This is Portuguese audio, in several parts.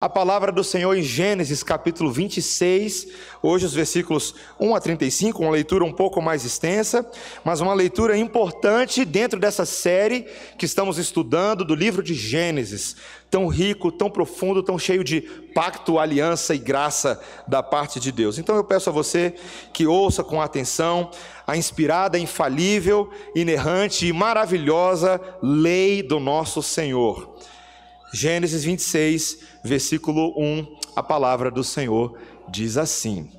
A palavra do Senhor em Gênesis capítulo 26, hoje os versículos 1 a 35, uma leitura um pouco mais extensa, mas uma leitura importante dentro dessa série que estamos estudando do livro de Gênesis, tão rico, tão profundo, tão cheio de pacto, aliança e graça da parte de Deus. Então eu peço a você que ouça com atenção a inspirada, infalível, inerrante e maravilhosa lei do nosso Senhor. Gênesis 26, versículo 1, a palavra do Senhor diz assim: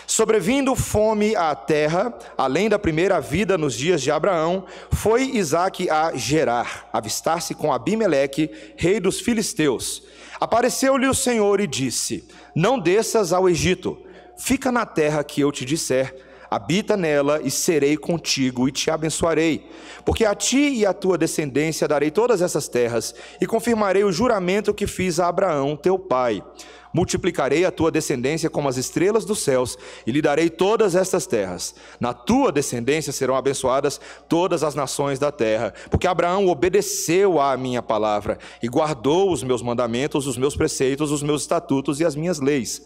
Sobrevindo fome à terra, além da primeira vida nos dias de Abraão, foi Isaque a Gerar, avistar-se com Abimeleque, rei dos filisteus. Apareceu-lhe o Senhor e disse: Não desças ao Egito, fica na terra que eu te disser. Habita nela e serei contigo e te abençoarei, porque a ti e à tua descendência darei todas essas terras e confirmarei o juramento que fiz a Abraão, teu pai. Multiplicarei a tua descendência como as estrelas dos céus e lhe darei todas estas terras. Na tua descendência serão abençoadas todas as nações da terra, porque Abraão obedeceu à minha palavra e guardou os meus mandamentos, os meus preceitos, os meus estatutos e as minhas leis.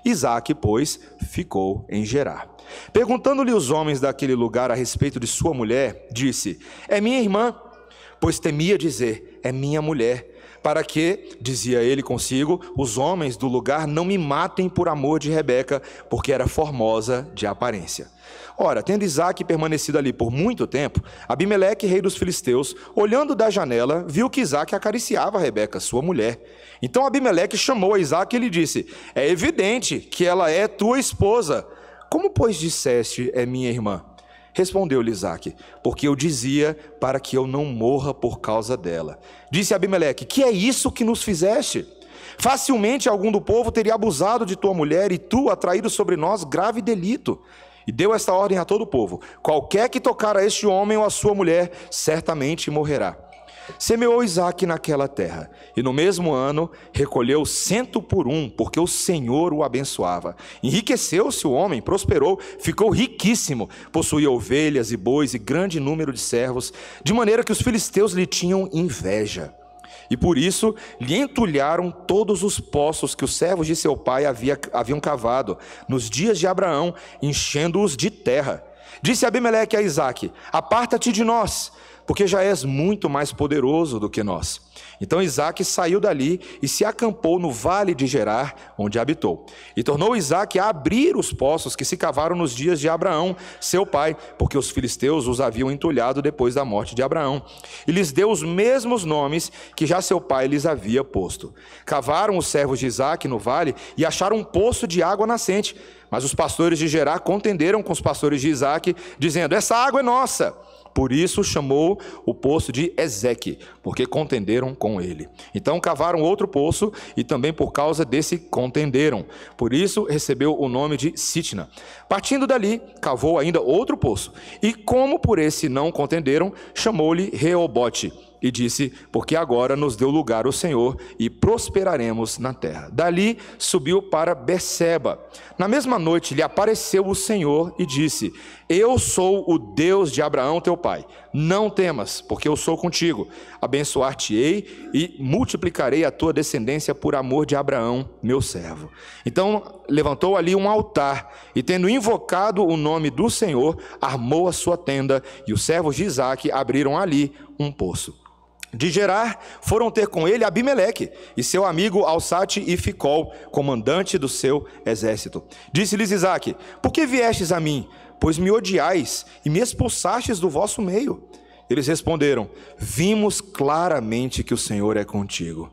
Isaque, pois, ficou em Gerar. Perguntando-lhe os homens daquele lugar a respeito de sua mulher, disse: É minha irmã, pois temia dizer: É minha mulher, para que, dizia ele consigo, os homens do lugar não me matem por amor de Rebeca, porque era formosa de aparência. Ora, tendo Isaque permanecido ali por muito tempo, Abimeleque, rei dos filisteus, olhando da janela, viu que Isaque acariciava Rebeca, sua mulher. Então Abimeleque chamou a Isaque e lhe disse: É evidente que ela é tua esposa. Como, pois, disseste, é minha irmã? Respondeu-lhe Isaque: Porque eu dizia para que eu não morra por causa dela. Disse Abimeleque: Que é isso que nos fizeste? Facilmente algum do povo teria abusado de tua mulher, e tu atraído sobre nós grave delito. E deu esta ordem a todo o povo: Qualquer que tocar a este homem ou a sua mulher, certamente morrerá. Semeou Isaque naquela terra, e no mesmo ano recolheu 100 por 1, porque o Senhor o abençoava. Enriqueceu-se o homem, prosperou, ficou riquíssimo, possuía ovelhas e bois e grande número de servos, de maneira que os filisteus lhe tinham inveja. E por isso lhe entulharam todos os poços que os servos de seu pai haviam cavado, nos dias de Abraão, enchendo-os de terra. Disse Abimeleque a Isaque: Aparta-te de nós, porque já és muito mais poderoso do que nós. Então Isaque saiu dali e se acampou no vale de Gerar, onde habitou. E tornou Isaque a abrir os poços que se cavaram nos dias de Abraão, seu pai, porque os filisteus os haviam entulhado depois da morte de Abraão. E lhes deu os mesmos nomes que já seu pai lhes havia posto. Cavaram os servos de Isaque no vale e acharam um poço de água nascente. Mas os pastores de Gerar contenderam com os pastores de Isaque, dizendo: Essa água é nossa. Por isso chamou o poço de Ezeque, porque contenderam com ele. Então cavaram outro poço, e também por causa desse contenderam. Por isso recebeu o nome de Sitna. Partindo dali, cavou ainda outro poço, e como por esse não contenderam, chamou-lhe Reobote. E disse: Porque agora nos deu lugar o Senhor, e prosperaremos na terra. Dali subiu para Berseba. Na mesma noite lhe apareceu o Senhor e disse: Eu sou o Deus de Abraão teu pai. Não temas, porque eu sou contigo. Abençoar-te-ei e multiplicarei a tua descendência por amor de Abraão, meu servo. Então levantou ali um altar, e tendo invocado o nome do Senhor, armou a sua tenda, e os servos de Isaque abriram ali um poço. De Gerar foram ter com ele Abimeleque e seu amigo Alçate e Ficol, comandante do seu exército. Disse-lhes Isaque: Por que viestes a mim? Pois me odiais e me expulsastes do vosso meio. Eles responderam: Vimos claramente que o Senhor é contigo.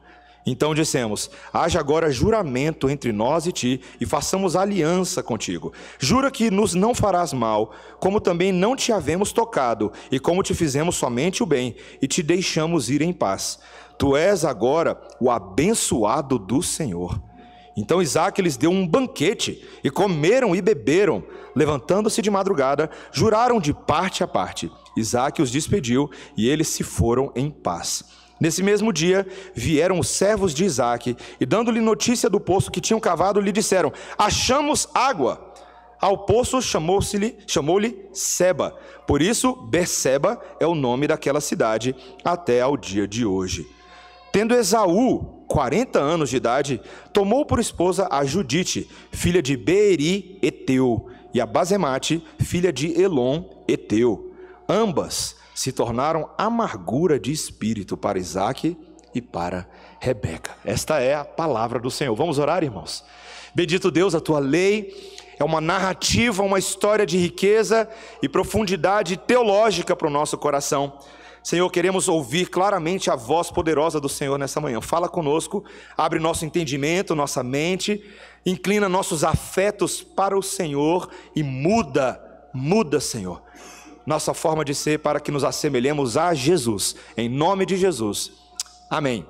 Então dissemos: Haja agora juramento entre nós e ti, e façamos aliança contigo. Jura que nos não farás mal, como também não te havemos tocado, e como te fizemos somente o bem, e te deixamos ir em paz. Tu és agora o abençoado do Senhor. Então Isaque lhes deu um banquete, e comeram e beberam. Levantando-se de madrugada, juraram de parte a parte. Isaque os despediu, e eles se foram em paz. Nesse mesmo dia, vieram os servos de Isaque, e dando-lhe notícia do poço que tinham cavado, lhe disseram: Achamos água. Ao poço chamou-lhe Seba. Por isso, Berseba é o nome daquela cidade, até ao dia de hoje. Tendo Esaú 40 anos de idade, tomou por esposa a Judite, filha de Beeri, Eteu, e a Basemate, filha de Elon, Eteu. Ambas se tornaram amargura de espírito para Isaque e para Rebeca. Esta é a palavra do Senhor. Vamos orar, irmãos? Bendito Deus, a tua lei é uma narrativa, uma história de riqueza e profundidade teológica para o nosso coração. Senhor, queremos ouvir claramente a voz poderosa do Senhor nessa manhã. Fala conosco, abre nosso entendimento, nossa mente, inclina nossos afetos para o Senhor e muda, Senhor, nossa forma de ser para que nos assemelhemos a Jesus. Em nome de Jesus. Amém.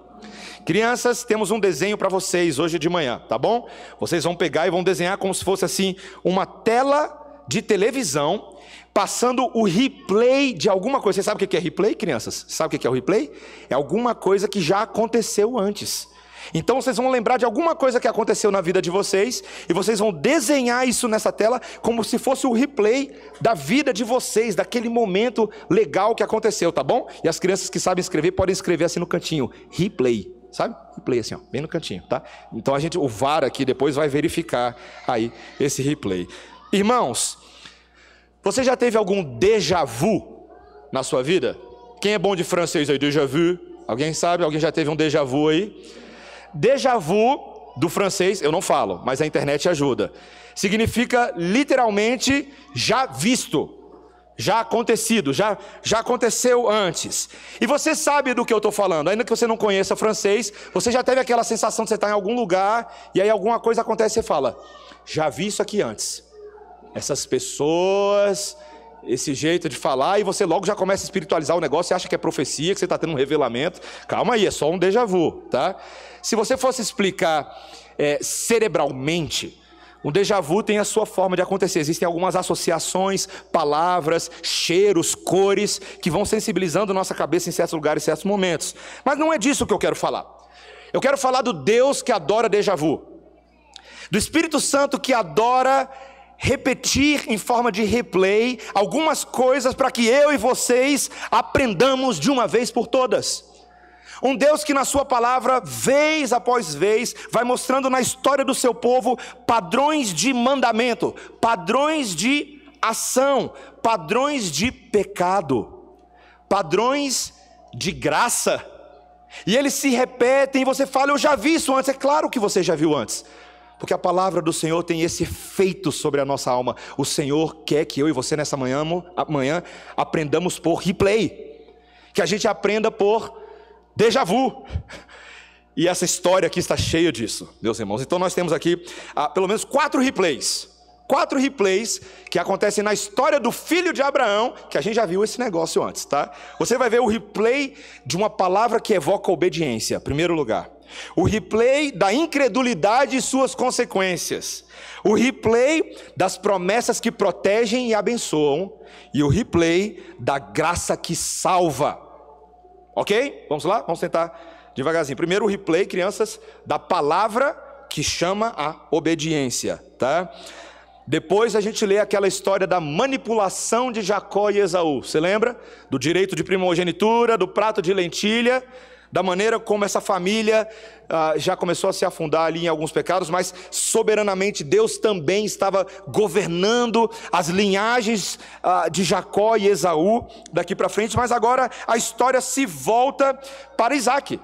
Crianças, temos um desenho para vocês hoje de manhã, tá bom? Vocês vão pegar e vão desenhar como se fosse assim, uma tela de televisão, passando o replay de alguma coisa. Você sabe o que é replay, crianças? Sabe o que é o replay? É alguma coisa que já aconteceu antes. Então vocês vão lembrar de alguma coisa que aconteceu na vida de vocês, e vocês vão desenhar isso nessa tela como se fosse o replay da vida de vocês, daquele momento legal que aconteceu, tá bom? E as crianças que sabem escrever podem escrever assim no cantinho, replay, sabe? Replay assim, ó, bem no cantinho, tá? Então o VAR aqui depois vai verificar aí esse replay. Irmãos, você já teve algum déjà vu na sua vida? Quem é bom de francês aí, déjà vu? Alguém sabe? Alguém já teve um déjà vu aí? Déjà vu, do francês, eu não falo, mas a internet ajuda. Significa literalmente já visto, já acontecido, já aconteceu antes. E você sabe do que eu estou falando, ainda que você não conheça francês, você já teve aquela sensação de você estar em algum lugar, e aí alguma coisa acontece e você fala, já vi isso aqui antes. Essas pessoas, esse jeito de falar, e você logo já começa a espiritualizar o negócio, você acha que é profecia, que você está tendo um revelamento. Calma aí, é só um déjà vu, tá? Se você fosse explicar cerebralmente, um déjà vu tem a sua forma de acontecer. Existem algumas associações, palavras, cheiros, cores, que vão sensibilizando nossa cabeça em certos lugares, em certos momentos. Mas não é disso que eu quero falar. Eu quero falar do Deus que adora déjà vu, do Espírito Santo que adora repetir em forma de replay algumas coisas para que eu e vocês aprendamos de uma vez por todas. Um Deus que na sua palavra, vez após vez, vai mostrando na história do seu povo padrões de mandamento, padrões de ação, padrões de pecado, padrões de graça. E eles se repetem e você fala, eu já vi isso antes. É claro que você já viu antes, porque a palavra do Senhor tem esse efeito sobre a nossa alma. O Senhor quer que eu e você nessa manhã aprendamos por replay, que a gente aprenda por déjà vu. E essa história aqui está cheia disso, meus irmãos. Então nós temos aqui pelo menos 4 replays que acontecem na história do filho de Abraão, que a gente já viu esse negócio antes, tá? Você vai ver o replay de uma palavra que evoca obediência, em primeiro lugar. O replay da incredulidade e suas consequências. O replay das promessas que protegem e abençoam. E o replay da graça que salva. Ok? Vamos lá? Vamos tentar devagarzinho. Primeiro o replay, crianças, da palavra que chama a obediência, tá? Depois a gente lê aquela história da manipulação de Jacó e Esaú. Você lembra? Do direito de primogenitura, do prato de lentilha, da maneira como essa família já começou a se afundar ali em alguns pecados, mas soberanamente Deus também estava governando as linhagens de Jacó e Esaú daqui para frente. Mas agora a história se volta para Isaque,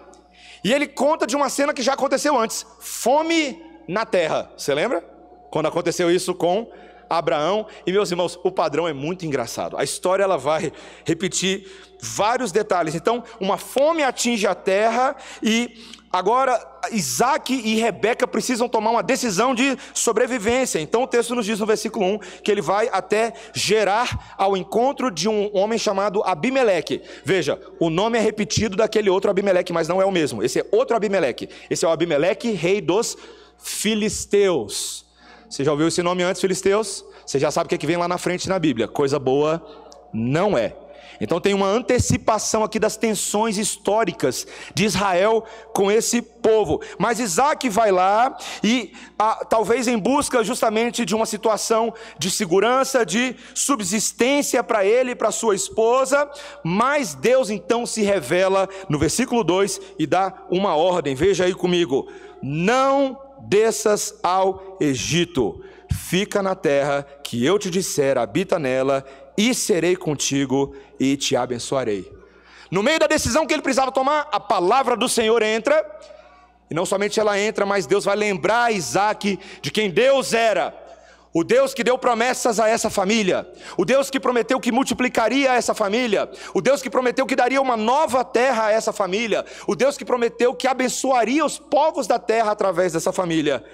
e ele conta de uma cena que já aconteceu antes: fome na terra. Você lembra? Quando aconteceu isso com Abraão. E meus irmãos, o padrão é muito engraçado. A história ela vai repetir vários detalhes. Então, uma fome atinge a terra e agora Isaque e Rebeca precisam tomar uma decisão de sobrevivência. Então o texto nos diz no versículo 1 que ele vai até Gerar ao encontro de um homem chamado Abimeleque. Veja, o nome é repetido daquele outro Abimeleque, mas não é o mesmo. Esse é outro Abimeleque. Esse é o Abimeleque, rei dos filisteus. Você já ouviu esse nome antes, filisteus? Você já sabe o que vem lá na frente na Bíblia. Coisa boa não é. Então tem uma antecipação aqui das tensões históricas de Israel com esse povo. Mas Isaac vai lá e talvez em busca justamente de uma situação de segurança, de subsistência para ele e para sua esposa. Mas Deus então se revela no versículo 2 e dá uma ordem. Veja aí comigo: não desças ao Egito, fica na terra que eu te disser, habita nela, e serei contigo e te abençoarei. No meio da decisão que ele precisava tomar, a palavra do Senhor entra, e não somente ela entra, mas Deus vai lembrar Isaac de quem Deus era, o Deus que deu promessas a essa família, o Deus que prometeu que multiplicaria essa família, o Deus que prometeu que daria uma nova terra a essa família, o Deus que prometeu que abençoaria os povos da terra através dessa família,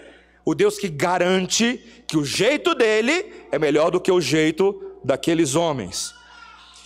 o Deus que garante que o jeito dele é melhor do que o jeito daqueles homens.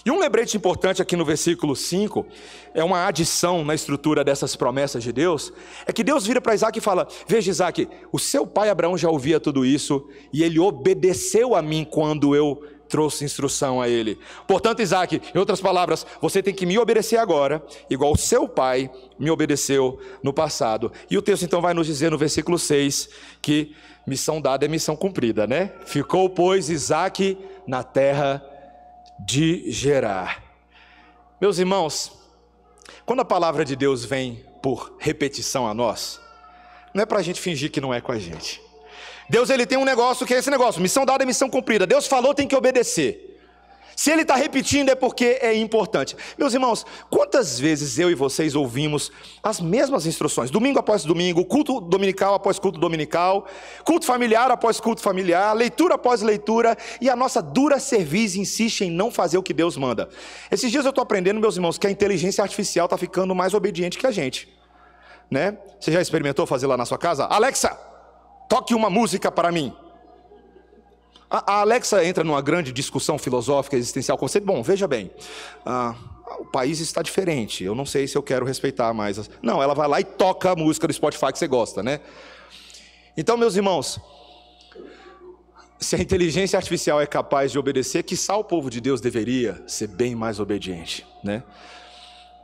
E um lembrete importante aqui no versículo 5, é uma adição na estrutura dessas promessas de Deus, é que Deus vira para Isaac e fala: veja Isaac, o seu pai Abraão já ouvia tudo isso, e ele obedeceu a mim quando eu trouxe instrução a ele. Portanto, Isaac, em outras palavras, você tem que me obedecer agora, igual o seu pai me obedeceu no passado. E o texto então vai nos dizer no versículo 6, que missão dada é missão cumprida, né? Ficou, pois, Isaac na terra de Gerar. Meus irmãos, quando a palavra de Deus vem por repetição a nós, não é para a gente fingir que não é com a gente. Deus, ele tem um negócio que é esse negócio: missão dada é missão cumprida. Deus falou, tem que obedecer. Se ele está repetindo é porque é importante. Meus irmãos, quantas vezes eu e vocês ouvimos as mesmas instruções, domingo após domingo, culto dominical após culto dominical, culto familiar após culto familiar, leitura após leitura, e a nossa dura cerviz insiste em não fazer o que Deus manda. Esses dias eu estou aprendendo, meus irmãos, que a inteligência artificial está ficando mais obediente que a gente, né? Você já experimentou fazer lá na sua casa? Alexa, toque uma música para mim. A Alexa entra numa grande discussão filosófica, existencial, com você. Bom, veja bem, o país está diferente, eu não sei se eu quero respeitar mais. Não, ela vai lá e toca a música do Spotify que você gosta, né? Então, meus irmãos, se a inteligência artificial é capaz de obedecer, quiçá o povo de Deus deveria ser bem mais obediente, né?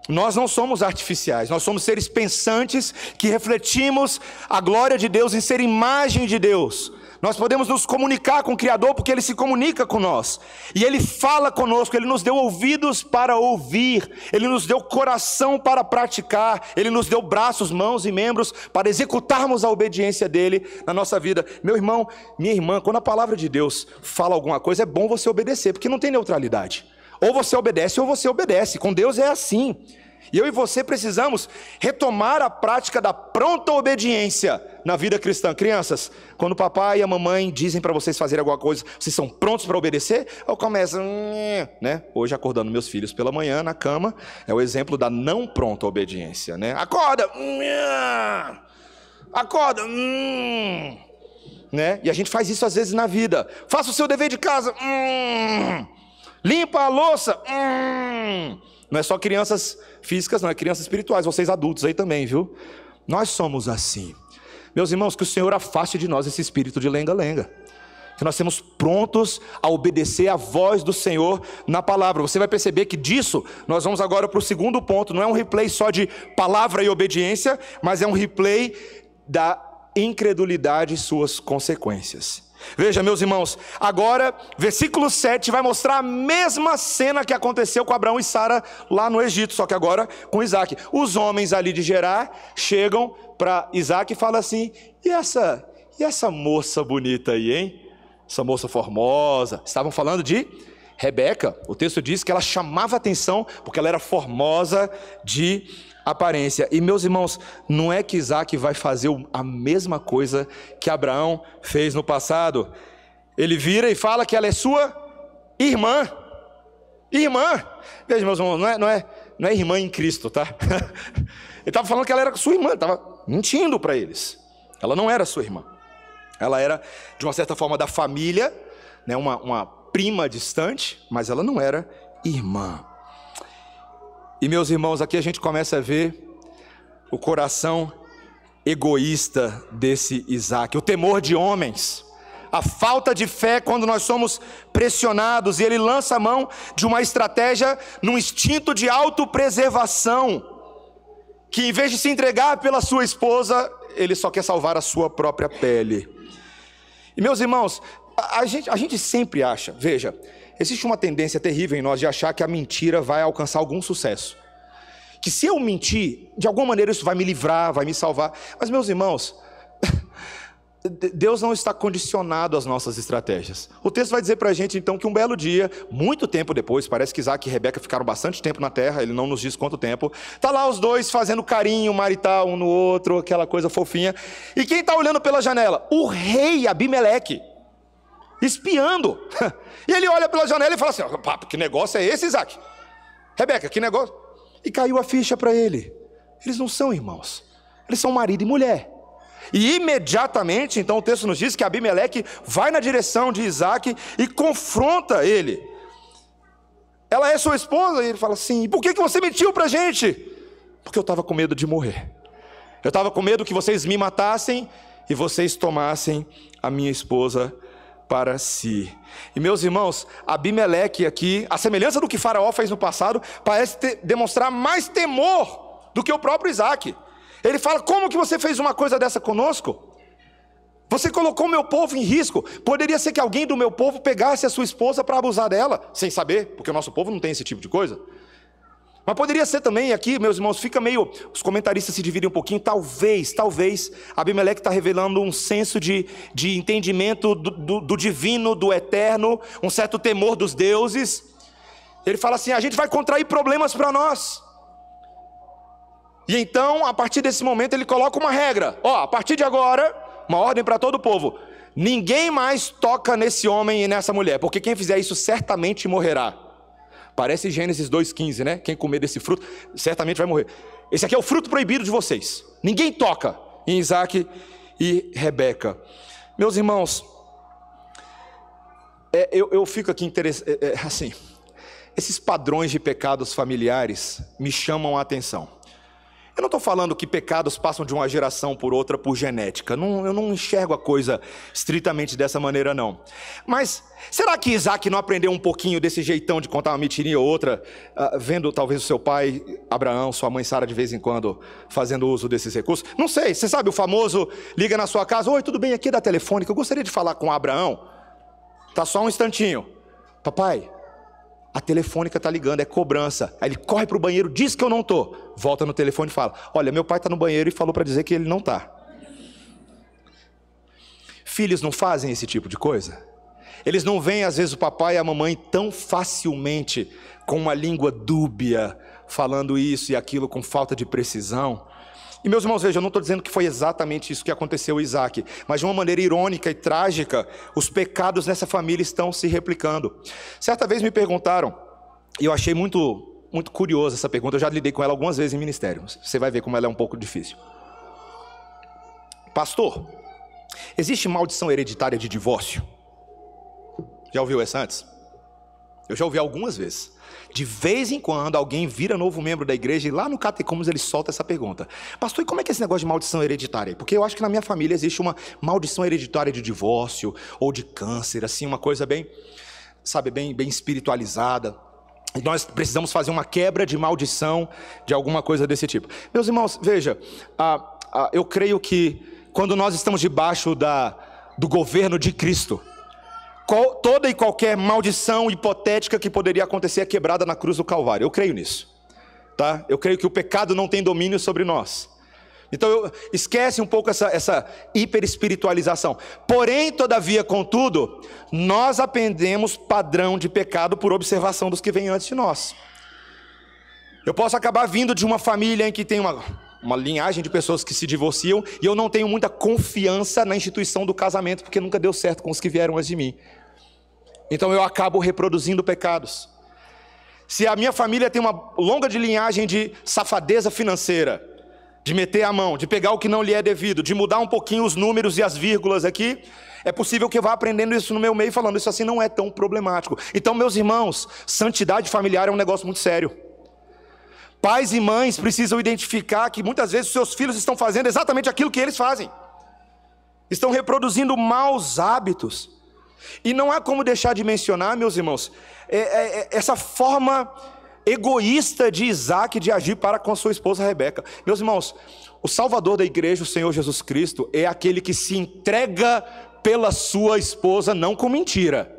Nós não somos artificiais, nós somos seres pensantes que refletimos a glória de Deus em ser imagem de Deus. Nós podemos nos comunicar com o Criador porque Ele se comunica com nós. E Ele fala conosco, Ele nos deu ouvidos para ouvir, Ele nos deu coração para praticar, Ele nos deu braços, mãos e membros para executarmos a obediência dEle na nossa vida. Meu irmão, minha irmã, quando a palavra de Deus fala alguma coisa, é bom você obedecer, porque não tem neutralidade. Ou você obedece ou você obedece, com Deus é assim. E eu e você precisamos retomar a prática da pronta obediência na vida cristã. Crianças, quando o papai e a mamãe dizem para vocês fazerem alguma coisa, vocês são prontos para obedecer? Ou começam, né? Hoje, acordando meus filhos pela manhã na cama, é o exemplo da não pronta obediência, né? Acorda! Acorda! Né? E a gente faz isso às vezes na vida. Faça o seu dever de casa. Limpa a louça. Não é só crianças físicas, não, é crianças espirituais, vocês adultos aí também, viu? Nós somos assim. Meus irmãos, que o Senhor afaste de nós esse espírito de lenga-lenga. Que nós estamos prontos a obedecer a voz do Senhor na palavra. Você vai perceber que disso nós vamos agora para o segundo ponto. Não é um replay só de palavra e obediência, mas é um replay da incredulidade e suas consequências. Veja, meus irmãos, agora, versículo 7 vai mostrar a mesma cena que aconteceu com Abraão e Sara lá no Egito, só que agora com Isaac. Os homens ali de Gerar chegam para Isaac e falam assim: e essa moça bonita aí, hein? Essa moça formosa. Estavam falando de Rebeca. O texto diz que ela chamava atenção porque ela era formosa de aparência. E meus irmãos, não é que Isaac vai fazer a mesma coisa que Abraão fez no passado. Ele vira e fala que ela é sua irmã. Irmã. Veja, meus irmãos, não é irmã em Cristo, tá? Ele estava falando que ela era sua irmã, estava mentindo para eles. Ela não era sua irmã. Ela era, de uma certa forma, da família, né? Uma prima distante, mas ela não era irmã. E meus irmãos, aqui a gente começa a ver o coração egoísta desse Isaac, o temor de homens, a falta de fé quando nós somos pressionados, e ele lança a mão de uma estratégia num instinto de autopreservação, que em vez de se entregar pela sua esposa, ele só quer salvar a sua própria pele. E meus irmãos, a gente sempre acha, veja, existe uma tendência terrível em nós de achar que a mentira vai alcançar algum sucesso, que se eu mentir, de alguma maneira isso vai me livrar, vai me salvar. Mas meus irmãos, Deus não está condicionado às nossas estratégias. O texto vai dizer para a gente então que um belo dia, muito tempo depois, parece que Isaac e Rebeca ficaram bastante tempo na terra, ele não nos diz quanto tempo, está lá os dois fazendo carinho marital um no outro, aquela coisa fofinha, e quem está olhando pela janela? O rei Abimeleque, espiando, e ele olha pela janela e fala assim: que negócio é esse, Isaac? Rebeca, que negócio? E caiu a ficha para ele, eles não são irmãos, eles são marido e mulher. E imediatamente, então o texto nos diz que Abimeleque vai na direção de Isaac e confronta ele. Ela é sua esposa? E ele fala assim: e por que você mentiu para a gente? Porque eu estava com medo de morrer. Eu estava com medo que vocês me matassem e vocês tomassem a minha esposa para si. E meus irmãos, Abimeleque aqui, a semelhança do que Faraó fez no passado, parece demonstrar mais temor do que o próprio Isaac. Ele fala: como que você fez uma coisa dessa conosco? Você colocou meu povo em risco. Poderia ser que alguém do meu povo pegasse a sua esposa para abusar dela, sem saber, porque o nosso povo não tem esse tipo de coisa. Mas poderia ser também, aqui, meus irmãos, fica meio, os comentaristas se dividem um pouquinho, talvez, Abimeleque está revelando um senso de entendimento do divino, do eterno, um certo temor dos deuses. Ele fala assim: a gente vai contrair problemas para nós. E então, a partir desse momento, ele coloca uma regra. A partir de agora, uma ordem para todo o povo: ninguém mais toca nesse homem e nessa mulher, porque quem fizer isso certamente morrerá. Parece Gênesis 2,15, né? Quem comer desse fruto, certamente vai morrer. Esse aqui é o fruto proibido de vocês. Ninguém toca em Isaac e Rebeca. Meus irmãos, eu fico aqui interessado, assim, esses padrões de pecados familiares me chamam a atenção. Eu não estou falando que pecados passam de uma geração por outra por genética. Eu não enxergo a coisa estritamente dessa maneira, não. Mas será que Isaac não aprendeu um pouquinho desse jeitão de contar uma mentirinha ou outra, vendo talvez o seu pai Abraão, sua mãe Sara de vez em quando fazendo uso desses recursos? Não sei, você sabe o famoso liga na sua casa: oi, tudo bem, aqui da telefônica, eu gostaria de falar com Abraão. Tá só um instantinho. Papai, a telefônica está ligando, é cobrança. Aí ele corre para o banheiro, diz que eu não estou. Volta no telefone e fala: olha, meu pai está no banheiro e falou para dizer que ele não está. Filhos não fazem esse tipo de coisa? Eles não veem às vezes o papai e a mamãe tão facilmente com uma língua dúbia, falando isso e aquilo com falta de precisão. E meus irmãos, vejam, eu não estou dizendo que foi exatamente isso que aconteceu com Isaac, mas de uma maneira irônica e trágica, os pecados nessa família estão se replicando. Certa vez me perguntaram, e eu achei muito curiosa essa pergunta, eu já lidei com ela algumas vezes em ministério, você vai ver como ela é um pouco difícil. Pastor, existe maldição hereditária de divórcio? Já ouviu essa antes? Eu já ouvi algumas vezes. De vez em quando alguém vira novo membro da igreja e lá no Catecúmenos ele solta essa pergunta: pastor, e como é que é esse negócio de maldição hereditária? Porque eu acho que na minha família existe uma maldição hereditária de divórcio ou de câncer, assim, uma coisa bem, sabe, bem espiritualizada. E nós precisamos fazer uma quebra de maldição de alguma coisa desse tipo. Meus irmãos, veja, eu creio que quando nós estamos debaixo do governo de Cristo, toda e qualquer maldição hipotética que poderia acontecer é quebrada na cruz do Calvário. Eu creio nisso, tá? Eu creio que o pecado não tem domínio sobre nós. Então esquece um pouco essa hiperespiritualização. Porém, todavia, contudo, nós aprendemos padrão de pecado por observação dos que vêm antes de nós. Eu posso acabar vindo de uma família em que tem uma linhagem de pessoas que se divorciam, e eu não tenho muita confiança na instituição do casamento, porque nunca deu certo com os que vieram antes de mim. Então eu acabo reproduzindo pecados. Se a minha família tem uma longa linhagem de safadeza financeira, de meter a mão, de pegar o que não lhe é devido, de mudar um pouquinho os números e as vírgulas aqui, é possível que eu vá aprendendo isso no meu meio, falando: isso assim não é tão problemático. Então, meus irmãos, santidade familiar é um negócio muito sério. Pais e mães precisam identificar que muitas vezes os seus filhos estão fazendo exatamente aquilo que eles fazem. estão reproduzindo maus hábitos. E não há como deixar de mencionar, meus irmãos, essa forma egoísta de Isaac de agir para com sua esposa Rebeca. Meus irmãos, o Salvador da igreja, o Senhor Jesus Cristo, é aquele que se entrega pela sua esposa, não com mentira.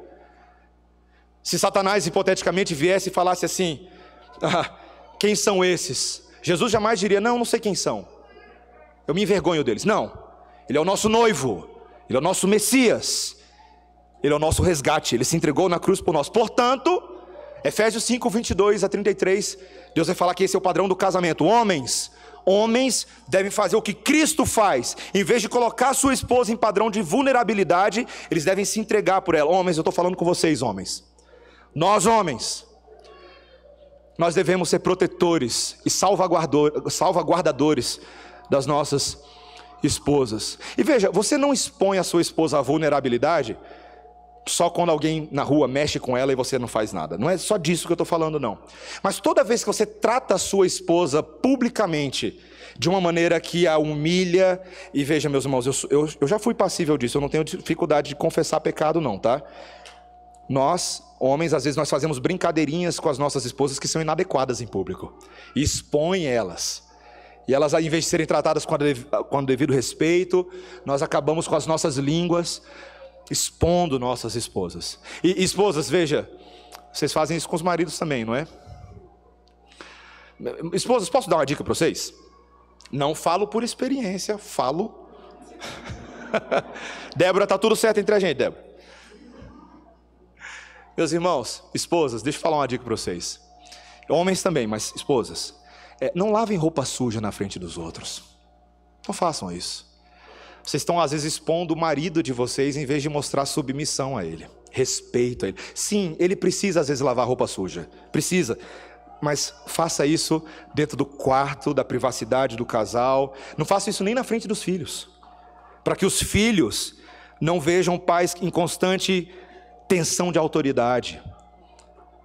Se Satanás hipoteticamente viesse e falasse assim: quem são esses? Jesus jamais diria: não sei quem são, eu me envergonho deles. Não, ele é o nosso noivo, ele é o nosso Messias, ele é o nosso resgate, ele se entregou na cruz por nós. Portanto, Efésios 5, 22 a 33, Deus vai falar que esse é o padrão do casamento. Homens devem fazer o que Cristo faz. Em vez de colocar sua esposa em padrão de vulnerabilidade, eles devem se entregar por ela. Homens, eu estou falando com vocês, homens. Nós, homens, nós devemos ser protetores e salvaguardadores das nossas esposas. E veja, você não expõe a sua esposa à vulnerabilidade só quando alguém na rua mexe com ela e você não faz nada. Não é só disso que eu estou falando, não. Mas toda vez que você trata a sua esposa publicamente de uma maneira que a humilha, e veja, meus irmãos, eu já fui passível disso, eu não tenho dificuldade de confessar pecado não, tá? Nós, homens, às vezes nós fazemos brincadeirinhas com as nossas esposas que são inadequadas em público. E expõe elas. E elas, em vez de serem tratadas com o devido respeito, nós acabamos com as nossas línguas expondo nossas esposas. E esposas, veja, vocês fazem isso com os maridos também, não é? Esposas, posso dar uma dica para vocês? Não falo por experiência, falo. Débora, tá tudo certo entre a gente, Débora. Meus irmãos, esposas, deixa eu falar uma dica para vocês. Homens também, mas esposas, não lavem roupa suja na frente dos outros. Não façam isso. Vocês estão às vezes expondo o marido de vocês em vez de mostrar submissão a ele, respeito a ele. Sim, ele precisa às vezes lavar roupa suja, precisa, mas faça isso dentro do quarto, da privacidade do casal. Não faça isso nem na frente dos filhos, para que os filhos não vejam pais em constante tensão de autoridade.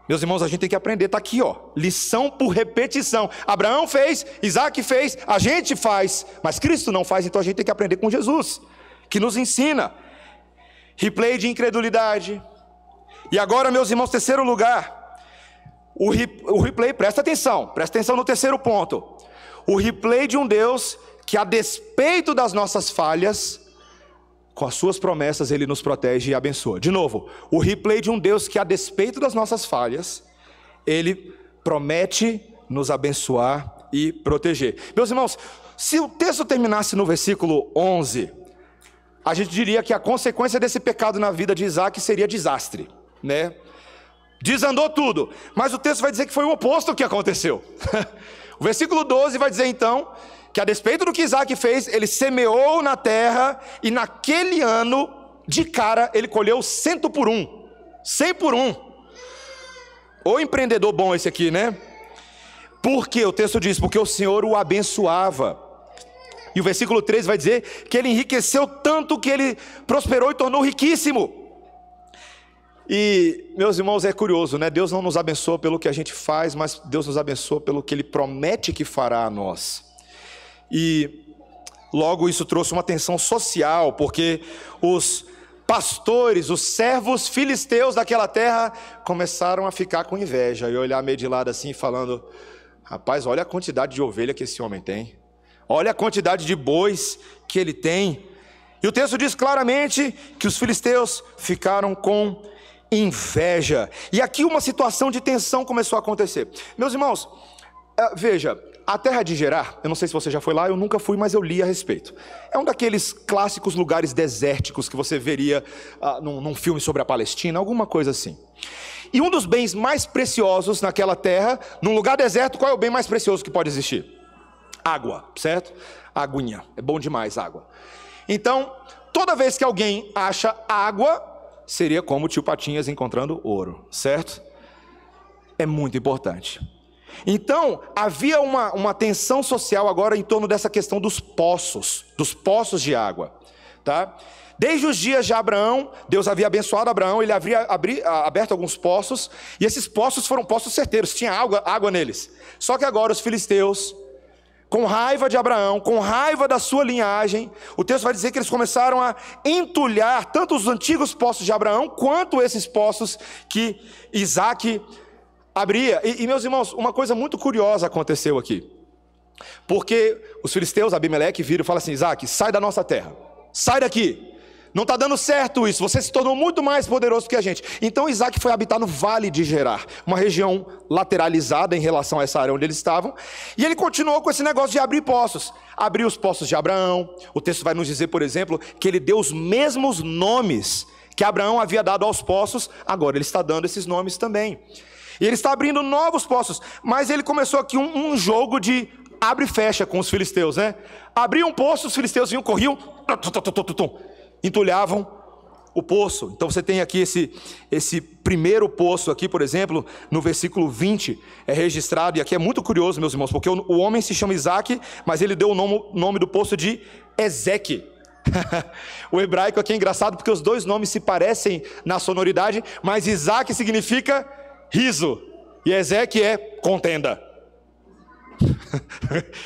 Meus irmãos, a gente tem que aprender, está aqui, ó, lição por repetição. Abraão fez, Isaac fez, a gente faz, mas Cristo não faz, então a gente tem que aprender com Jesus, que nos ensina. Replay de incredulidade. E agora, meus irmãos, terceiro lugar, o replay, presta atenção no terceiro ponto. O replay de um Deus que, a despeito das nossas falhas, com as suas promessas ele nos protege e abençoa. De novo, o replay de um Deus que, a despeito das nossas falhas, ele promete nos abençoar e proteger. Meus irmãos, se o texto terminasse no versículo 11, a gente diria que a consequência desse pecado na vida de Isaac seria desastre, né? Desandou tudo, mas o texto vai dizer que foi o oposto que aconteceu. O versículo 12 vai dizer então que, a despeito do que Isaac fez, ele semeou na terra, e naquele ano, de cara, ele colheu 100 por 1. 100 por 1. Ô empreendedor bom esse aqui, né? Porque o texto diz, porque o Senhor o abençoava. E o versículo 13 vai dizer que ele enriqueceu tanto que ele prosperou e tornou riquíssimo. E, meus irmãos, é curioso, né? Deus não nos abençoa pelo que a gente faz, mas Deus nos abençoa pelo que ele promete que fará a nós. E logo isso trouxe uma tensão social, porque os pastores, os servos filisteus daquela terra começaram a ficar com inveja e olhar meio de lado assim, falando: rapaz, olha a quantidade de ovelha que esse homem tem, olha a quantidade de bois que ele tem. E o texto diz claramente que os filisteus ficaram com inveja, e aqui uma situação de tensão começou a acontecer. Meus irmãos, veja, a terra de Gerar, eu não sei se você já foi lá, eu nunca fui, mas eu li a respeito. É um daqueles clássicos lugares desérticos que você veria num filme sobre a Palestina, alguma coisa assim. E um dos bens mais preciosos naquela terra, num lugar deserto, qual é o bem mais precioso que pode existir? Água, certo? Aguinha, é bom demais água. Então, toda vez que alguém acha água, seria como o tio Patinhas encontrando ouro, certo? É muito importante. Então, havia uma tensão social agora em torno dessa questão dos poços de água, tá? Desde os dias de Abraão, Deus havia abençoado Abraão, ele havia aberto alguns poços, e esses poços foram poços certeiros, tinha água neles. Só que agora os filisteus com raiva de Abraão, com raiva da sua linhagem, o texto vai dizer que eles começaram a entulhar tanto os antigos poços de Abraão, quanto esses poços que Isaac abria. E meus irmãos, uma coisa muito curiosa aconteceu aqui. Porque os filisteus, Abimeleque, viram e falam assim: Isaac, sai da nossa terra, sai daqui, não está dando certo isso, você se tornou muito mais poderoso que a gente. Então Isaac foi habitar no Vale de Gerar, uma região lateralizada em relação a essa área onde eles estavam, e ele continuou com esse negócio de abrir poços. Abriu os poços de Abraão. O texto vai nos dizer, por exemplo, que ele deu os mesmos nomes que Abraão havia dado aos poços, agora ele está dando esses nomes também. E ele está abrindo novos poços, mas ele começou aqui um jogo de abre e fecha com os filisteus, né? Abriam um poço, os filisteus vinham, corriam, entulhavam o poço. Então você tem aqui esse primeiro poço aqui, por exemplo, no versículo 20, é registrado, e aqui é muito curioso, meus irmãos, porque o homem se chama Isaac, mas ele deu o nome do poço de Ezeque. O hebraico aqui é engraçado, porque os dois nomes se parecem na sonoridade, mas Isaac significa riso, e Ezeque é contenda.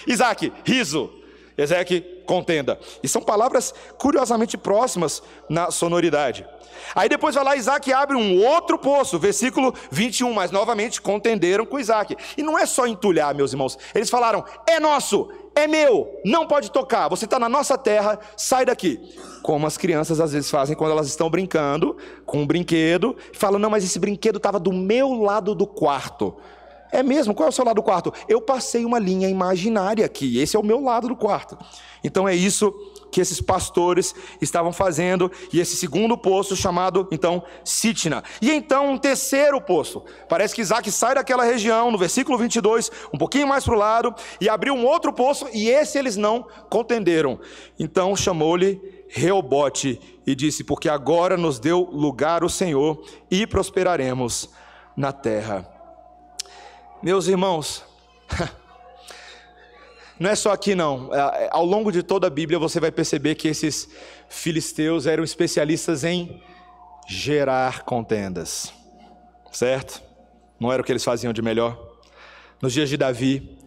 Isaac, riso, Ezeque, contenda. E são palavras curiosamente próximas na sonoridade. Aí depois vai lá, Isaac abre um outro poço, versículo 21, mas novamente contenderam com Isaac. E não é só entulhar, meus irmãos, eles falaram: é nosso, é meu, não pode tocar, você está na nossa terra, sai daqui. Como as crianças às vezes fazem quando elas estão brincando com um brinquedo, falam: não, mas esse brinquedo estava do meu lado do quarto. É mesmo? Qual é o seu lado do quarto? Eu passei uma linha imaginária aqui, esse é o meu lado do quarto. Então é isso que esses pastores estavam fazendo, e esse segundo poço chamado, então, Sitna. E então um terceiro poço, parece que Isaac sai daquela região, no versículo 22, um pouquinho mais para o lado, e abriu um outro poço, e esse eles não contenderam. Então chamou-lhe Reobote, e disse: porque agora nos deu lugar o Senhor, e prosperaremos na terra. Meus irmãos, não é só aqui não, ao longo de toda a Bíblia você vai perceber que esses filisteus eram especialistas em gerar contendas, certo? Não era o que eles faziam de melhor? Nos dias de Davi,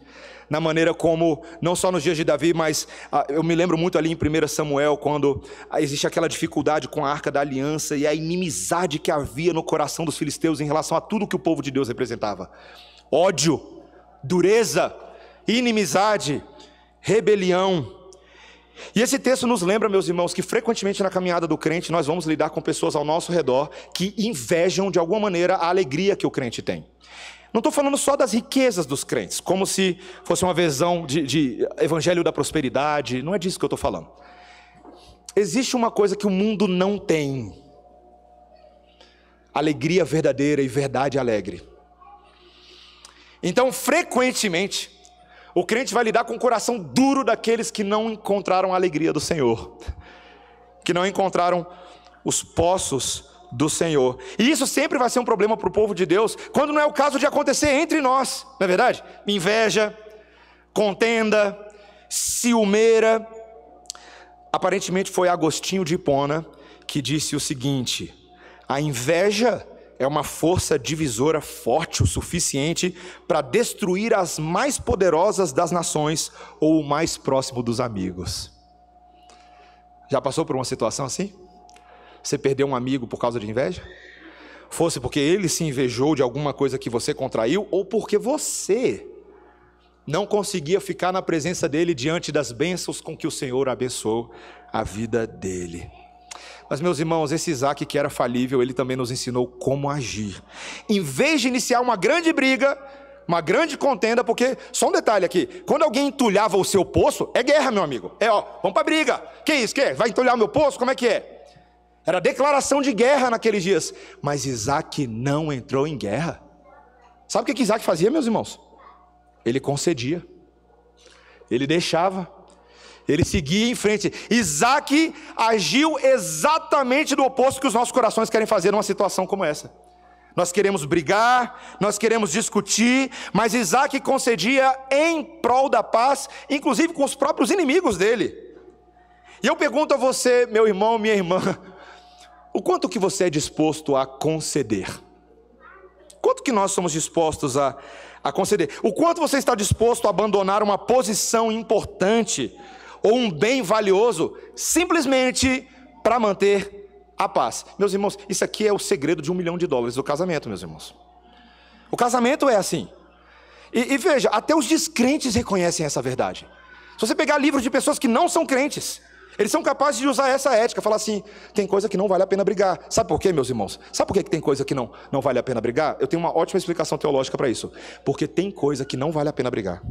na maneira como, não só nos dias de Davi, mas eu me lembro muito ali em 1 Samuel, quando existe aquela dificuldade com a Arca da Aliança e a inimizade que havia no coração dos filisteus em relação a tudo que o povo de Deus representava. Ódio, dureza, inimizade, rebelião. E esse texto nos lembra, meus irmãos, que frequentemente na caminhada do crente nós vamos lidar com pessoas ao nosso redor que invejam de alguma maneira a alegria que o crente tem. Não estou falando só das riquezas dos crentes, como se fosse uma visão de evangelho da prosperidade, não é disso que eu estou falando. Existe uma coisa que o mundo não tem: alegria verdadeira e verdade alegre. Então, frequentemente, o crente vai lidar com o coração duro daqueles que não encontraram a alegria do Senhor, que não encontraram os poços do Senhor. E isso sempre vai ser um problema para o povo de Deus, quando não é o caso de acontecer entre nós, não é verdade? Inveja, contenda, ciumeira. Aparentemente foi Agostinho de Hipona que disse o seguinte: a inveja é uma força divisora forte o suficiente para destruir as mais poderosas das nações ou o mais próximo dos amigos. Já passou por uma situação assim? Você perdeu um amigo por causa de inveja? Fosse porque ele se invejou de alguma coisa que você contraiu, ou porque você não conseguia ficar na presença dele diante das bênçãos com que o Senhor abençoou a vida dele. Mas, meus irmãos, esse Isaac que era falível, ele também nos ensinou como agir. Em vez de iniciar uma grande briga, uma grande contenda, porque, só um detalhe aqui, quando alguém entulhava o seu poço, é guerra, meu amigo. Vamos para briga. Que isso, que? Vai entulhar o meu poço? Como é que é? Era declaração de guerra naqueles dias. Mas Isaac não entrou em guerra. Sabe o que Isaac fazia, meus irmãos? Ele concedia. Ele deixava. Ele seguia em frente. Isaac agiu exatamente do oposto que os nossos corações querem fazer numa situação como essa. Nós queremos brigar, nós queremos discutir, mas Isaac concedia em prol da paz, inclusive com os próprios inimigos dele. E eu pergunto a você, meu irmão, minha irmã, o quanto que você é disposto a conceder? que nós somos dispostos a conceder? O quanto você está disposto a abandonar uma posição importante ou um bem valioso simplesmente para manter a paz? Meus irmãos, isso aqui é o segredo de $1 milhão do casamento, meus irmãos. O casamento é assim. E veja, até os descrentes reconhecem essa verdade. Se você pegar livros de pessoas que não são crentes, eles são capazes de usar essa ética, falar assim: tem coisa que não vale a pena brigar. Sabe por quê, meus irmãos? Sabe por que tem coisa que não vale a pena brigar? Eu tenho uma ótima explicação teológica para isso. Porque tem coisa que não vale a pena brigar.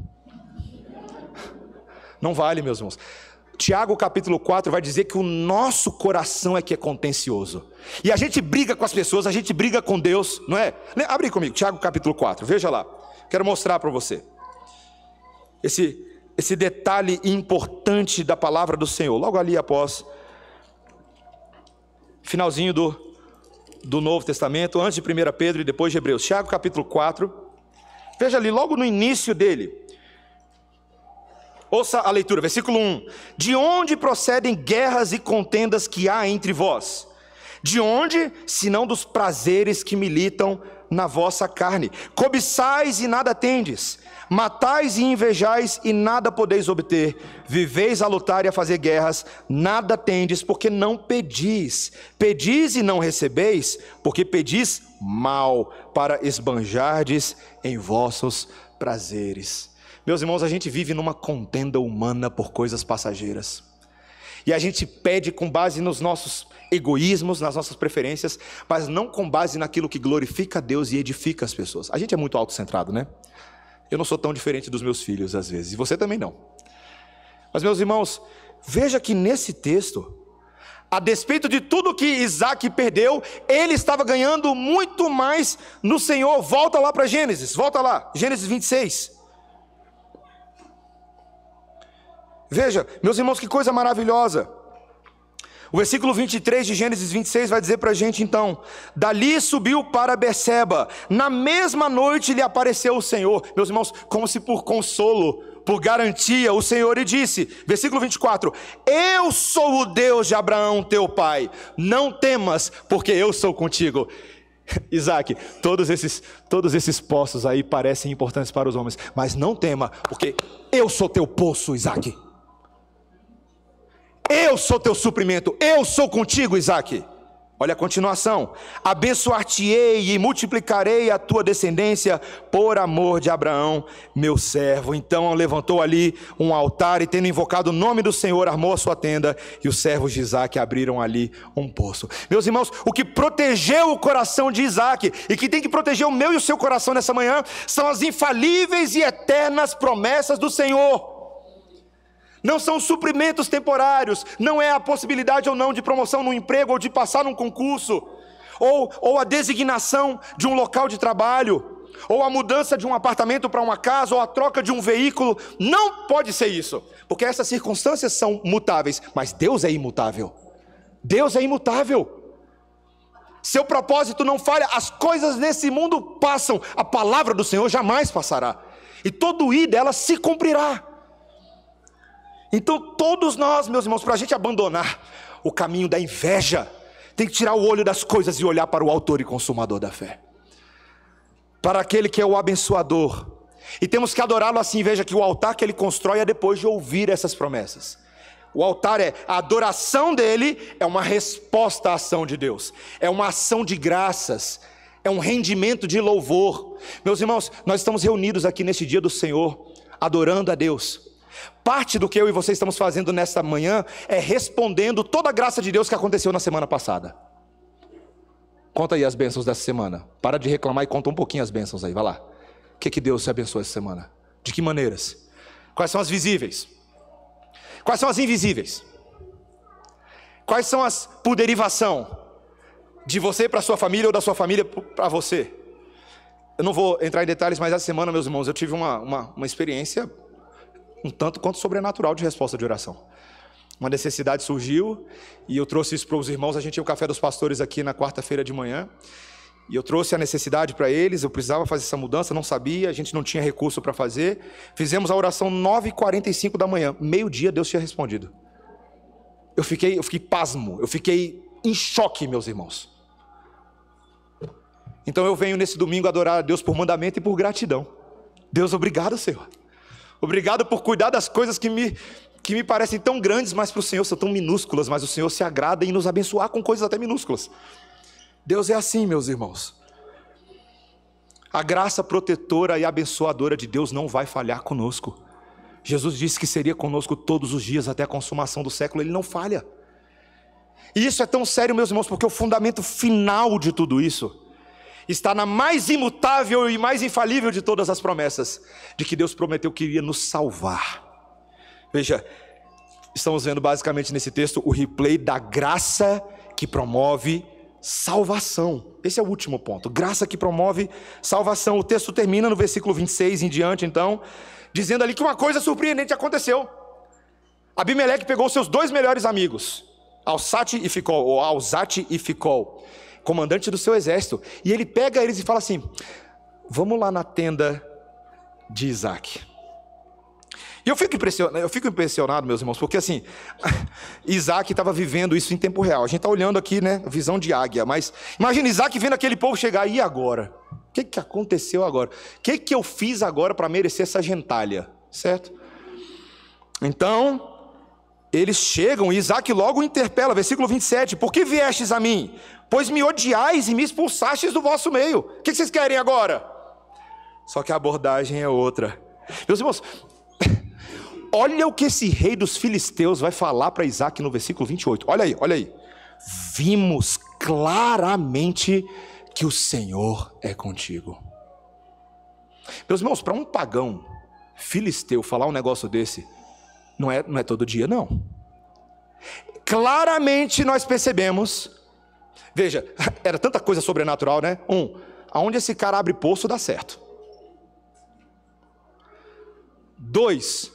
Não vale, meus irmãos. Tiago capítulo 4 vai dizer que o nosso coração é que é contencioso. E a gente briga com as pessoas, a gente briga com Deus, não é? Abre comigo, Tiago capítulo 4, veja lá. Quero mostrar para você esse detalhe importante da palavra do Senhor. Logo ali após, finalzinho do Novo Testamento, antes de 1 Pedro e depois de Hebreus. Tiago capítulo 4, veja ali, logo no início dele. Ouça a leitura, versículo 1. De onde procedem guerras e contendas que há entre vós? De onde, senão dos prazeres que militam na vossa carne? Cobiçais e nada tendes, matais e invejais e nada podeis obter, viveis a lutar e a fazer guerras, nada tendes, porque não pedis. Pedis e não recebeis, porque pedis mal, para esbanjardes em vossos prazeres. Meus irmãos, a gente vive numa contenda humana por coisas passageiras. E a gente pede com base nos nossos egoísmos, nas nossas preferências, mas não com base naquilo que glorifica a Deus e edifica as pessoas. A gente é muito autocentrado, né? Eu não sou tão diferente dos meus filhos às vezes, e você também não. Mas, meus irmãos, veja que nesse texto, a despeito de tudo que Isaac perdeu, ele estava ganhando muito mais no Senhor. Volta lá para Gênesis, volta lá, Gênesis 26. Veja, meus irmãos, que coisa maravilhosa. O versículo 23 de Gênesis 26 vai dizer para a gente então: dali subiu para Berseba, na mesma noite lhe apareceu o Senhor. Meus irmãos, como se por consolo, por garantia, o Senhor lhe disse, versículo 24: eu sou o Deus de Abraão teu pai, não temas, porque eu sou contigo. Isaac, todos esses poços aí parecem importantes para os homens, mas não tema, porque eu sou teu poço, Isaac. Eu sou teu suprimento, eu sou contigo, Isaac. Olha a continuação: abençoar-te-ei e multiplicarei a tua descendência por amor de Abraão, meu servo. Então levantou ali um altar e, tendo invocado o nome do Senhor, armou a sua tenda, e os servos de Isaac abriram ali um poço. Meus irmãos, o que protegeu o coração de Isaac e que tem que proteger o meu e o seu coração nessa manhã são as infalíveis e eternas promessas do Senhor. Não são suprimentos temporários, não é a possibilidade ou não de promoção no emprego, ou de passar num concurso, ou a designação de um local de trabalho, ou a mudança de um apartamento para uma casa, ou a troca de um veículo. Não pode ser isso, porque essas circunstâncias são mutáveis, mas Deus é imutável. Deus é imutável. Seu propósito não falha. As coisas nesse mundo passam, a palavra do Senhor jamais passará, e todo o i dela se cumprirá. Então todos nós, meus irmãos, para a gente abandonar o caminho da inveja, tem que tirar o olho das coisas e olhar para o autor e consumador da fé, para aquele que é o abençoador, e temos que adorá-lo assim. Veja que o altar que ele constrói é depois de ouvir essas promessas. O altar é a adoração dele, é uma resposta à ação de Deus, é uma ação de graças, é um rendimento de louvor. Meus irmãos, nós estamos reunidos aqui nesse dia do Senhor, adorando a Deus. Parte do que eu e você estamos fazendo nesta manhã é respondendo toda a graça de Deus que aconteceu na semana passada. Conta aí as bênçãos dessa semana. Para de reclamar e conta um pouquinho as bênçãos aí, vai lá. O que Deus te abençoou essa semana? De que maneiras? Quais são as visíveis? Quais são as invisíveis? Quais são as por derivação? De você para a sua família ou da sua família para você? Eu não vou entrar em detalhes, mas essa semana, meus irmãos, eu tive uma experiência um tanto quanto sobrenatural de resposta de oração. Uma necessidade surgiu e eu trouxe isso para os irmãos. A gente tinha o café dos pastores aqui na quarta-feira de manhã, e eu trouxe a necessidade para eles. Eu precisava fazer essa mudança, não sabia, a gente não tinha recurso para fazer. Fizemos a oração 9h45 da manhã, meio-dia Deus tinha respondido. Eu fiquei pasmo, eu fiquei em choque, meus irmãos. Então eu venho nesse domingo adorar a Deus por mandamento e por gratidão. Deus, obrigado, Senhor. Obrigado por cuidar das coisas que me parecem tão grandes, mas para o Senhor são tão minúsculas, mas o Senhor se agrada em nos abençoar com coisas até minúsculas. Deus é assim, meus irmãos. A graça protetora e abençoadora de Deus não vai falhar conosco. Jesus disse que seria conosco todos os dias até a consumação do século, Ele não falha. E isso é tão sério, meus irmãos, porque o fundamento final de tudo isso está na mais imutável e mais infalível de todas as promessas, de que Deus prometeu que iria nos salvar. Veja, estamos vendo basicamente nesse texto o replay da graça que promove salvação. Esse é o último ponto, graça que promove salvação. O texto termina no versículo 26 em diante, então, dizendo ali que uma coisa surpreendente aconteceu. Abimeleque pegou seus 2 melhores amigos, Alzate e Ficol, comandante do seu exército, e ele pega eles e fala assim: vamos lá na tenda de Isaac. E eu fico impressionado, meus irmãos, porque assim, Isaac estava vivendo isso em tempo real. A gente está olhando aqui, né, visão de águia, mas imagina Isaac vendo aquele povo chegar, e agora? O que aconteceu agora? O que eu fiz agora para merecer essa gentalha? Certo? Então, eles chegam e Isaac logo interpela, versículo 27, por que viestes a mim? Pois me odiais e me expulsastes do vosso meio. O que vocês querem agora? Só que a abordagem é outra. Meus irmãos, olha o que esse rei dos filisteus vai falar para Isaac no versículo 28. Olha aí. Vimos claramente que o Senhor é contigo. Meus irmãos, para um pagão filisteu falar um negócio desse, não é todo dia, não. Claramente nós percebemos, veja, era tanta coisa sobrenatural, né? Aonde esse cara abre poço dá certo. 2,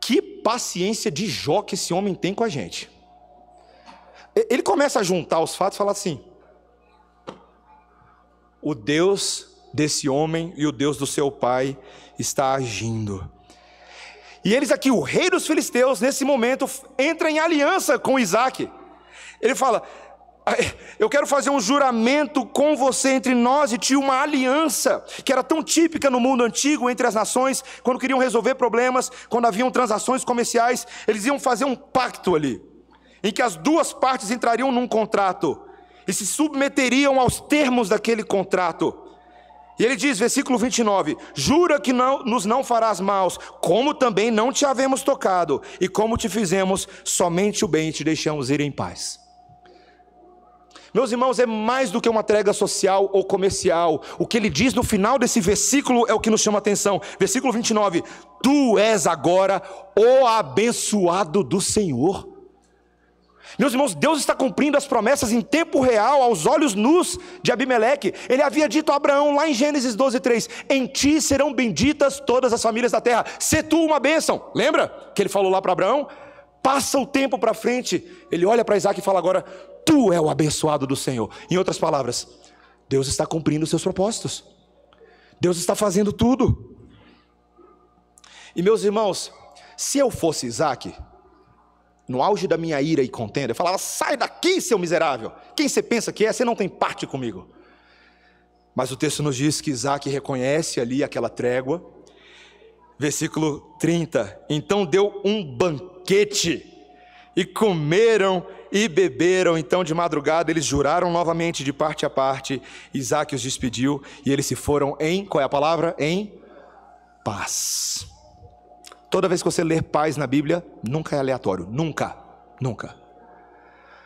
que paciência de Jó que esse homem tem com a gente. Ele começa a juntar os fatos e fala assim: o Deus desse homem e o Deus do seu pai está agindo. E eles aqui, o rei dos filisteus, nesse momento, entra em aliança com Isaac. Ele fala: eu quero fazer um juramento com você entre nós e ti, uma aliança, que era tão típica no mundo antigo, entre as nações, quando queriam resolver problemas, quando haviam transações comerciais, eles iam fazer um pacto ali, em que as duas partes entrariam num contrato, e se submeteriam aos termos daquele contrato. E ele diz, versículo 29, jura que nos não farás maus, como também não te havemos tocado, e como te fizemos somente o bem e te deixamos ir em paz. Meus irmãos, é mais do que uma trégua social ou comercial. O que ele diz no final desse versículo é o que nos chama a atenção. Versículo 29, tu és agora o abençoado do Senhor. Meus irmãos, Deus está cumprindo as promessas em tempo real, aos olhos nus de Abimeleque. Ele havia dito a Abraão, lá em Gênesis 12:3, em ti serão benditas todas as famílias da terra, sê tu uma bênção. Lembra que ele falou lá para Abraão? Passa o tempo para frente, ele olha para Isaac e fala agora, tu é o abençoado do Senhor. Em outras palavras, Deus está cumprindo os seus propósitos. Deus está fazendo tudo. E meus irmãos, se eu fosse Isaac, no auge da minha ira e contenda, eu falava, sai daqui, seu miserável. Quem você pensa que é? Você não tem parte comigo. Mas o texto nos diz que Isaac reconhece ali aquela trégua. Versículo 30, então deu um banquete, e comeram e beberam. Então de madrugada eles juraram novamente de parte a parte. Isaac os despediu, e eles se foram em, qual é a palavra? Em paz. Toda vez que você ler paz na Bíblia, nunca é aleatório, nunca.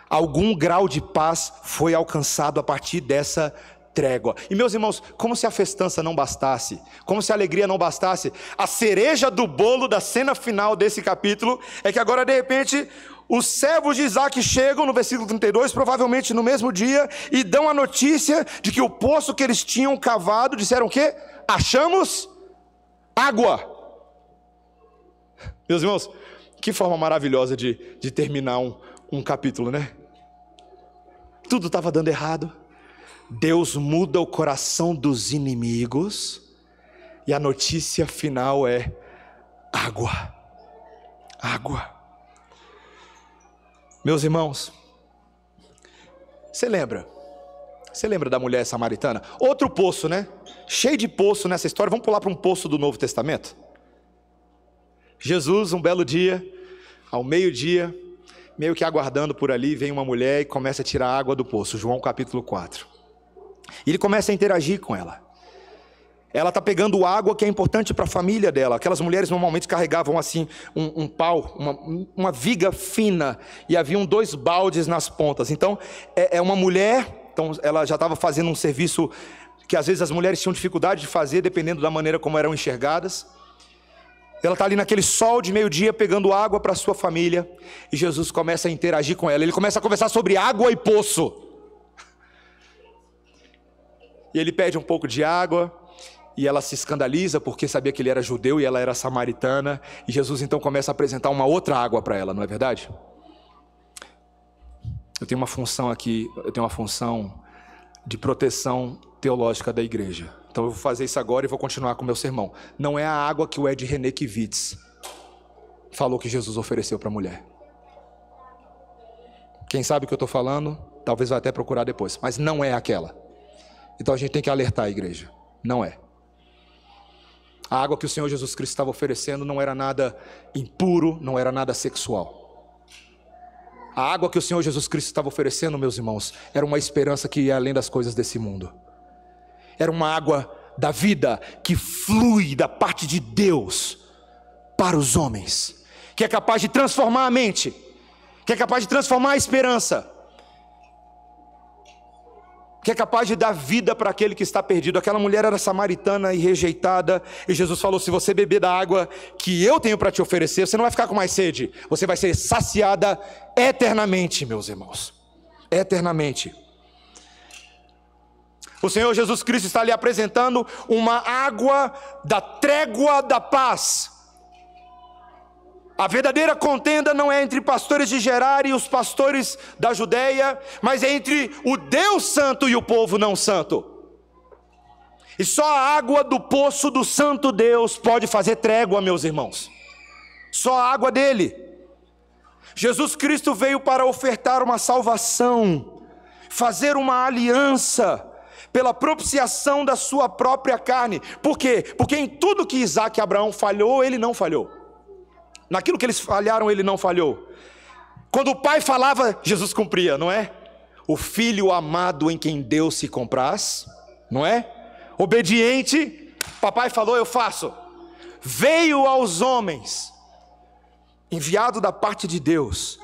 Algum grau de paz foi alcançado a partir dessa trégua. E meus irmãos, como se a festança não bastasse, como se a alegria não bastasse, a cereja do bolo da cena final desse capítulo é que agora de repente os servos de Isaac chegam no versículo 32, provavelmente no mesmo dia, e dão a notícia de que o poço que eles tinham cavado, disseram o quê? Achamos água. Meus irmãos, que forma maravilhosa de terminar um capítulo, né? Tudo estava dando errado. Deus muda o coração dos inimigos, e a notícia final é água. Água. Meus irmãos, você lembra Você lembra da mulher samaritana? Outro poço, né? Cheio de poço nessa história. Vamos pular para um poço do Novo Testamento? Jesus, um belo dia, ao meio-dia, meio que aguardando por ali, vem uma mulher e começa a tirar água do poço. João capítulo 4. E ele começa a interagir com ela. Ela está pegando água que é importante para a família dela. Aquelas mulheres normalmente carregavam assim um pau, uma viga fina, e haviam 2 baldes nas pontas. Então é uma mulher, então ela já estava fazendo um serviço que às vezes as mulheres tinham dificuldade de fazer, dependendo da maneira como eram enxergadas. Ela está ali naquele sol de meio-dia pegando água para a sua família, e Jesus começa a interagir com ela. Ele começa a conversar sobre água e poço. E ele pede um pouco de água, e ela se escandaliza porque sabia que ele era judeu e ela era samaritana. E Jesus então começa a apresentar uma outra água para ela, não é verdade? Eu tenho uma função aqui, eu tenho uma função de proteção teológica da igreja. Então eu vou fazer isso agora e vou continuar com o meu sermão. Não é a água que o Ed René Kivitz falou que Jesus ofereceu para a mulher. Quem sabe o que eu estou falando, talvez vai até procurar depois. Mas não é aquela. Então a gente tem que alertar a igreja. Não é. A água que o Senhor Jesus Cristo estava oferecendo não era nada impuro, não era nada sexual. A água que o Senhor Jesus Cristo estava oferecendo, meus irmãos, era uma esperança que ia além das coisas desse mundo. Era uma água da vida que flui da parte de Deus para os homens, que é capaz de transformar a mente, que é capaz de transformar a esperança, que é capaz de dar vida para aquele que está perdido. Aquela mulher era samaritana e rejeitada, e Jesus falou: se você beber da água que eu tenho para te oferecer, você não vai ficar com mais sede, você vai ser saciada eternamente, meus irmãos, eternamente. O Senhor Jesus Cristo está lhe apresentando uma água da trégua da paz. A verdadeira contenda não é entre pastores de Gerar e os pastores da Judeia, mas é entre o Deus santo e o povo não santo. E só a água do poço do santo Deus pode fazer trégua, meus irmãos. Só a água dele. Jesus Cristo veio para ofertar uma salvação, fazer uma aliança pela propiciação da sua própria carne. Por quê? Porque em tudo que Isaac e Abraão falhou, ele não falhou. Naquilo que eles falharam, ele não falhou. Quando o pai falava, Jesus cumpria, não é? O filho amado em quem Deus se compraz, não é? Obediente, papai falou, eu faço. Veio aos homens, enviado da parte de Deus,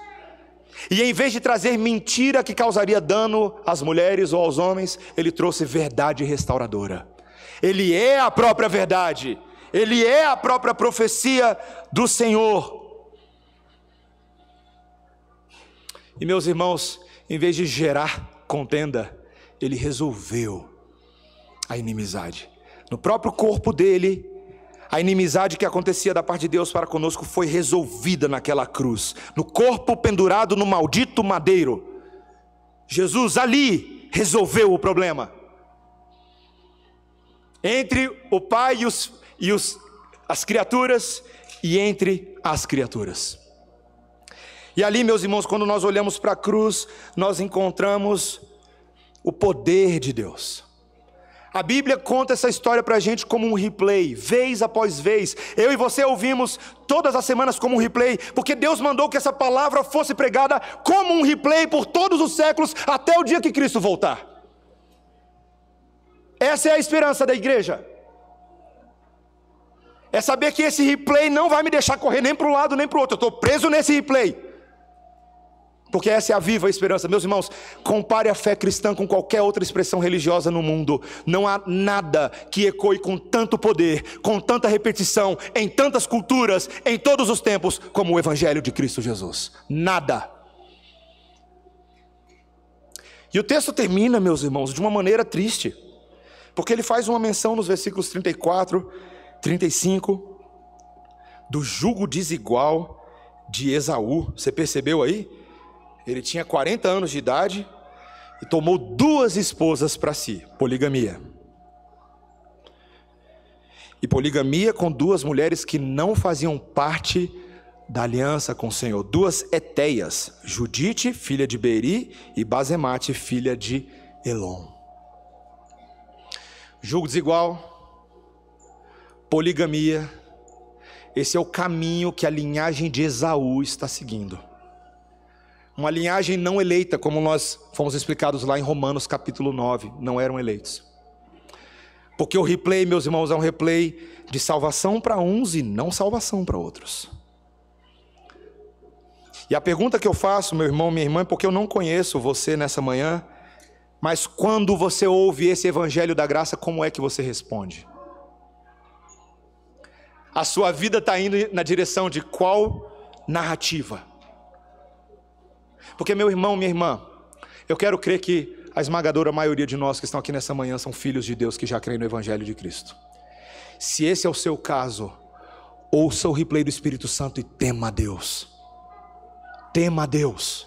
e em vez de trazer mentira que causaria dano às mulheres ou aos homens, ele trouxe verdade restauradora. Ele é a própria verdade. Ele é a própria profecia do Senhor. E meus irmãos, em vez de gerar contenda, ele resolveu a inimizade. No próprio corpo dele, a inimizade que acontecia da parte de Deus para conosco foi resolvida naquela cruz. No corpo pendurado no maldito madeiro. Jesus ali resolveu o problema. Entre o Pai e as criaturas, e entre as criaturas. E ali, meus irmãos, quando nós olhamos para a cruz, nós encontramos o poder de Deus. A Bíblia conta essa história para a gente como um replay, vez após vez. Eu e você ouvimos todas as semanas como um replay, porque Deus mandou que essa palavra fosse pregada como um replay por todos os séculos, até o dia que Cristo voltar. Essa é a esperança da igreja. É saber que esse replay não vai me deixar correr nem para um lado nem para o outro. Eu estou preso nesse replay. Porque essa é a viva esperança. Meus irmãos, compare a fé cristã com qualquer outra expressão religiosa no mundo. Não há nada que ecoe com tanto poder, com tanta repetição, em tantas culturas, em todos os tempos, como o Evangelho de Cristo Jesus. Nada. E o texto termina, meus irmãos, de uma maneira triste. Porque ele faz uma menção nos versículos 34, 35, do jugo desigual de Esaú. Você percebeu aí? Ele tinha 40 anos de idade e tomou 2 esposas para si. Poligamia. E poligamia com 2 mulheres que não faziam parte da aliança com o Senhor. 2 Eteias, Judite, filha de Beeri, e Basemate, filha de Elon. Julgo desigual, poligamia, esse é o caminho que a linhagem de Esaú está seguindo. Uma linhagem não eleita, como nós fomos explicados lá em Romanos capítulo 9, não eram eleitos. Porque o replay, meus irmãos, é um replay de salvação para uns e não salvação para outros. E a pergunta que eu faço, meu irmão, minha irmã, é porque eu não conheço você nessa manhã, mas quando você ouve esse evangelho da graça, como é que você responde? A sua vida está indo na direção de qual narrativa? Porque, meu irmão, minha irmã, eu quero crer que a esmagadora maioria de nós que estão aqui nessa manhã são filhos de Deus que já creem no evangelho de Cristo. Se esse é o seu caso, ouça o replay do Espírito Santo e tema a Deus. Tema a Deus.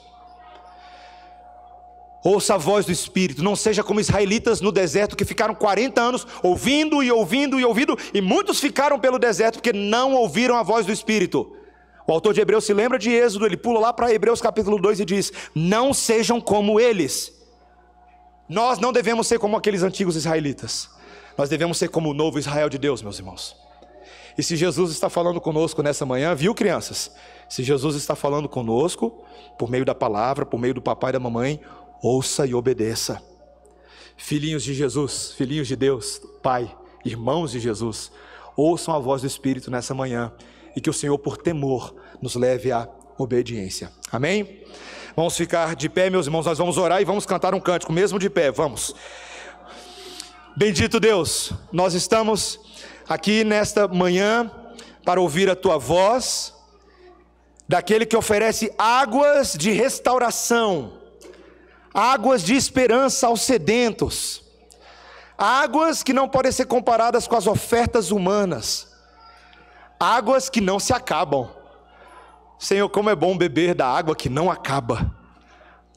Ouça a voz do Espírito. Não seja como israelitas no deserto que ficaram 40 anos ouvindo e ouvindo e ouvindo, e muitos ficaram pelo deserto porque não ouviram a voz do Espírito. O autor de Hebreus se lembra de Êxodo, ele pula lá para Hebreus capítulo 2 e diz: não sejam como eles. Nós não devemos ser como aqueles antigos israelitas. Nós devemos ser como o novo Israel de Deus, meus irmãos. E se Jesus está falando conosco nessa manhã, viu, crianças? Se Jesus está falando conosco, por meio da palavra, por meio do papai e da mamãe, ouça e obedeça. Filhinhos de Jesus, filhinhos de Deus, Pai, irmãos de Jesus, ouçam a voz do Espírito nessa manhã, e que o Senhor, por temor, nos leve à obediência. Amém? Vamos ficar de pé, meus irmãos, nós vamos orar e vamos cantar um cântico, mesmo de pé, vamos. Bendito Deus, nós estamos aqui nesta manhã para ouvir a Tua voz, daquele que oferece águas de restauração, águas de esperança aos sedentos, águas que não podem ser comparadas com as ofertas humanas, águas que não se acabam. Senhor, como é bom beber da água que não acaba,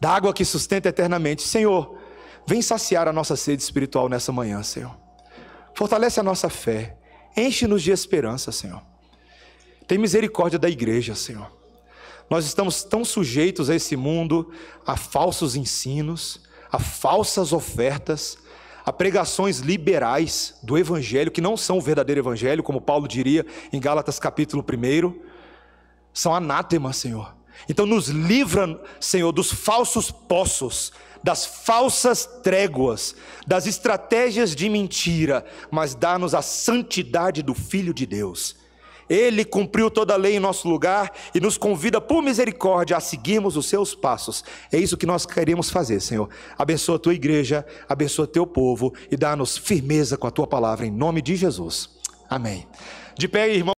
da água que sustenta eternamente. Senhor, vem saciar a nossa sede espiritual nessa manhã, Senhor. Fortalece a nossa fé, enche-nos de esperança, Senhor. Tem misericórdia da igreja, Senhor. Nós estamos tão sujeitos a esse mundo, a falsos ensinos, a falsas ofertas, a pregações liberais do evangelho, que não são o verdadeiro evangelho, como Paulo diria em Gálatas capítulo 1, são anátema, Senhor. Então nos livra, Senhor, dos falsos poços, das falsas tréguas, das estratégias de mentira, mas dá-nos a santidade do Filho de Deus. Ele cumpriu toda a lei em nosso lugar e nos convida por misericórdia a seguirmos os seus passos. É isso que nós queremos fazer, Senhor. Abençoa a tua igreja, abençoa teu povo e dá-nos firmeza com a tua palavra, em nome de Jesus. Amém. De pé, irmão.